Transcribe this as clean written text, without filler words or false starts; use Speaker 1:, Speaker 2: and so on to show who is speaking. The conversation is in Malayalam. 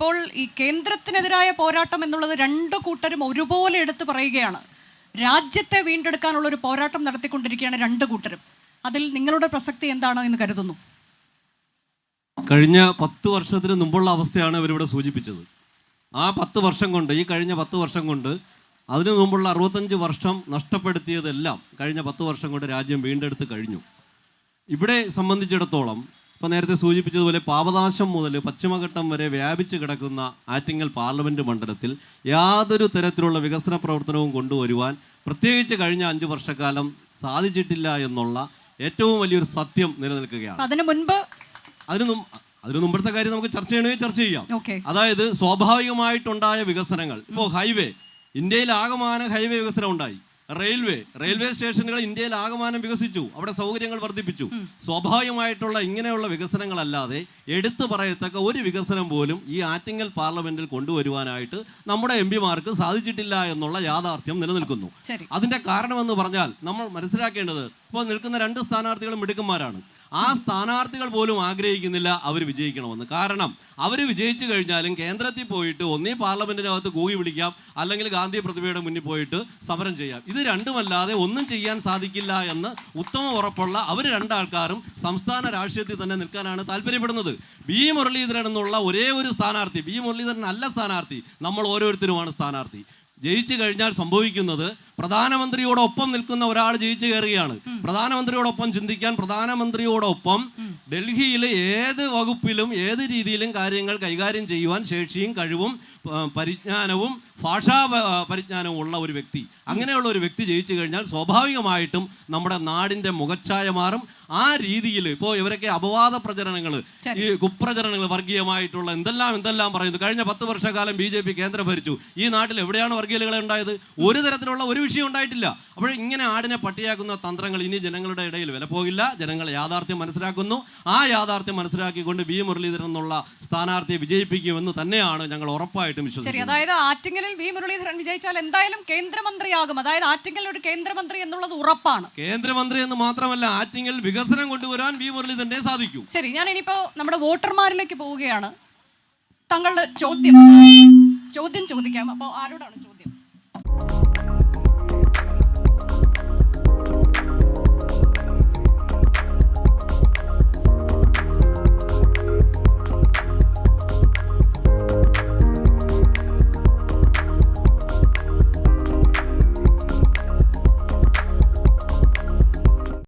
Speaker 1: ഇപ്പോൾ ഈ കേന്ദ്രത്തിനെതിരായ പോരാട്ടം എന്നുള്ളത് രണ്ടു കൂട്ടരും ഒരുപോലെ എടുത്തു പറയുകയാണ്. രാജ്യത്തെ വീണ്ടെടുക്കാനുള്ള ഒരു പോരാട്ടം നടത്തിക്കൊണ്ടിരിക്കുകയാണ് രണ്ടു കൂട്ടരും. അതിൽ നിങ്ങളുടെ പ്രസക്തി എന്താണ് എന്ന് കരുതുന്നു?
Speaker 2: കഴിഞ്ഞ 10 വർഷത്തിന് മുമ്പുള്ള അവസ്ഥയാണ് ഇവരിവിടെ സൂചിപ്പിച്ചത്. ആ 10 വർഷം കൊണ്ട്, ഈ കഴിഞ്ഞ 10 വർഷം കൊണ്ട്, അതിനു മുമ്പുള്ള 65 വർഷം നഷ്ടപ്പെടുത്തിയതെല്ലാം കഴിഞ്ഞ 10 വർഷം കൊണ്ട് രാജ്യം വീണ്ടെടുത്ത് കഴിഞ്ഞു. ഇവിടെ സംബന്ധിച്ചിടത്തോളം ഇപ്പോൾ നേരത്തെ സൂചിപ്പിച്ചതുപോലെ പാപനാശം മുതൽ പശ്ചിമഘട്ടം വരെ വ്യാപിച്ച് കിടക്കുന്ന ആറ്റിങ്ങൽ പാർലമെൻറ്റ് മണ്ഡലത്തിൽ യാതൊരു തരത്തിലുള്ള വികസന പ്രവർത്തനവും കൊണ്ടുവരുവാൻ പ്രത്യേകിച്ച് കഴിഞ്ഞ 5 വർഷക്കാലം സാധിച്ചിട്ടില്ല എന്നുള്ള ഏറ്റവും വലിയൊരു സത്യം നിലനിൽക്കുകയാണ്. അതിനു മുമ്പത്തെ കാര്യം നമുക്ക് ചർച്ച ചെയ്യണമെങ്കിൽ ചർച്ച ചെയ്യാം. അതായത് സ്വാഭാവികമായിട്ടുണ്ടായ വികസനങ്ങൾ, ഇപ്പോൾ ഹൈവേ, ഇന്ത്യയിൽ ആകമാനം ഹൈവേ വികസനം ഉണ്ടായി. റെയിൽവേ സ്റ്റേഷനുകൾ ഇന്ത്യയിൽ ആകമാനം വികസിച്ചു, അവിടെ സൗകര്യങ്ങൾ വർദ്ധിപ്പിച്ചു. സ്വാഭാവികമായിട്ടുള്ള ഇങ്ങനെയുള്ള വികസനങ്ങളല്ലാതെ എടുത്തു പറയത്തക്ക ഒരു വികസനം പോലും ഈ ആറ്റിങ്ങൽ പാർലമെന്റിൽ കൊണ്ടുവരുവാനായിട്ട് നമ്മുടെ എംപിമാർക്ക് സാധിച്ചിട്ടില്ല എന്നുള്ള യാഥാർത്ഥ്യം നിലനിൽക്കുന്നു. അതിന്റെ കാരണമെന്ന് പറഞ്ഞാൽ നമ്മൾ മനസ്സിലാക്കേണ്ടത്, ഇപ്പോൾ നിൽക്കുന്ന 2 സ്ഥാനാർത്ഥികളും മിടുക്കന്മാരാണ്. ആ സ്ഥാനാർത്ഥികൾ പോലും ആഗ്രഹിക്കുന്നില്ല അവർ വിജയിക്കണമെന്ന്. കാരണം അവർ വിജയിച്ചു കഴിഞ്ഞാലും കേന്ദ്രത്തിൽ പോയിട്ട് ഒന്നീ പാർലമെന്റിനകത്ത് കൂകി വിളിക്കാം, അല്ലെങ്കിൽ ഗാന്ധി പ്രതിമയുടെ മുന്നിൽ പോയിട്ട് സമരം ചെയ്യാം. ഇത് രണ്ടുമല്ലാതെ ഒന്നും ചെയ്യാൻ സാധിക്കില്ല എന്ന് ഉത്തമ ഉറപ്പുള്ള അവർ 2 ആൾക്കാരും സംസ്ഥാന രാഷ്ട്രീയത്തിൽ തന്നെ നിൽക്കാനാണ് താല്പര്യപ്പെടുന്നത്. വി മുരളീധരൻ എന്നുള്ള ഒരേ ഒരു സ്ഥാനാർത്ഥി, വി മുരളീധരൻ അല്ല സ്ഥാനാർത്ഥി, നമ്മൾ ഓരോരുത്തരുമാണ് സ്ഥാനാർത്ഥി. ജയിച്ചു കഴിഞ്ഞാൽ സംഭവിക്കുന്നത് പ്രധാനമന്ത്രിയോടൊപ്പം നിൽക്കുന്ന ഒരാൾ ജയിച്ചു കയറുകയാണ്. പ്രധാനമന്ത്രിയോടൊപ്പം ചിന്തിക്കാൻ, പ്രധാനമന്ത്രിയോടൊപ്പം ഡൽഹിയിൽ ഏത് വകുപ്പിലും ഏത് രീതിയിലും കാര്യങ്ങൾ കൈകാര്യം ചെയ്യുവാൻ ശേഷിയും കഴിവും പരിജ്ഞാനവും ഭാഷാ പരിജ്ഞാനവും ഉള്ള ഒരു വ്യക്തി, അങ്ങനെയുള്ള ഒരു വ്യക്തി ജയിച്ചു കഴിഞ്ഞാൽ സ്വാഭാവികമായിട്ടും നമ്മുടെ നാടിൻ്റെ മുഖച്ഛായ മാറും. ആ രീതിയിൽ ഇപ്പോൾ ഇവരൊക്കെ അപവാദ പ്രചരണങ്ങൾ, ഈ കുപ്രചരണങ്ങൾ, വർഗീയമായിട്ടുള്ള എന്തെല്ലാം പറയുന്നു. കഴിഞ്ഞ 10 വർഷക്കാലം BJP കേന്ദ്രം ഭരിച്ചു. ഈ നാട്ടിൽ എവിടെയാണ് വർഗീയതകൾ ഉണ്ടായത്? ഒരു തരത്തിലുള്ള ഒരു വിഷയം ഉണ്ടായിട്ടില്ല. അപ്പോൾ ഇങ്ങനെ ആടിനെ പട്ടിയാക്കുന്ന തന്ത്രങ്ങൾ ഇനി ജനങ്ങളുടെ ഇടയിൽ വില പോകില്ല. ജനങ്ങൾ യാഥാർത്ഥ്യം മനസ്സിലാക്കുന്നു. ആ യാഥാർത്ഥ്യം മനസ്സിലാക്കിക്കൊണ്ട് വി മുരളീധരൻ എന്നുള്ള സ്ഥാനാർത്ഥിയെ വിജയിപ്പിക്കുമെന്ന് തന്നെയാണ് ഞങ്ങൾ ഉറപ്പായിട്ടും വിശ്വസിക്കുന്നത്.
Speaker 1: അതായത് ആറ്റിങ്ങലിൽ വി മുരളീധരൻ വിജയിച്ചാൽ എന്തായാലും കേന്ദ്രമന്ത്രിയാകും. അതായത് ആറ്റിങ്ങൽ ഒരു കേന്ദ്രമന്ത്രി എന്നുള്ളത് ഉറപ്പാണ്.
Speaker 2: കേന്ദ്രമന്ത്രി എന്ന് മാത്രമല്ല, ആറ്റിങ്ങൽ വികസനം കൊണ്ടുവരാൻ വി മുരളീധരനെ സാധിക്കും.
Speaker 1: ശരി, ഞാൻ ഇനിയിപ്പോ നമ്മുടെ വോട്ടർമാരിലേക്ക് പോവുകയാണ്. താങ്കളുടെ ചോദ്യം ചോദിക്കാം. അപ്പോൾ ആരോടാണ്